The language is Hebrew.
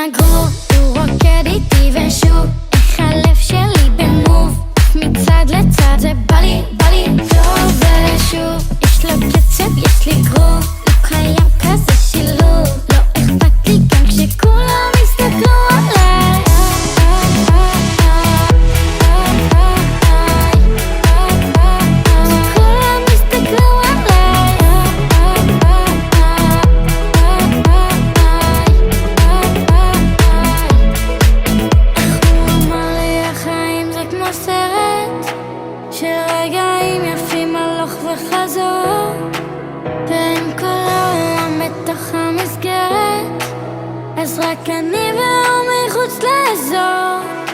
הגרוב, הוא רוקד איתי ושוב איך הלב שלי במוב מצד לצד, זה בא לי טוב ושוב יש לו קצב, יש לי גרוב, לא קיים כזה שילוב, לא אכפת לי גם כשכולם הסתכלו עליי. כולם הסתכלו עליי. איך הוא אמר לי החיים זה כמו סרט של רגעים יפים הלוך וחזור בין כל העולם בתוך המסגרת, אז רק אני והוא מחוץ לאזור.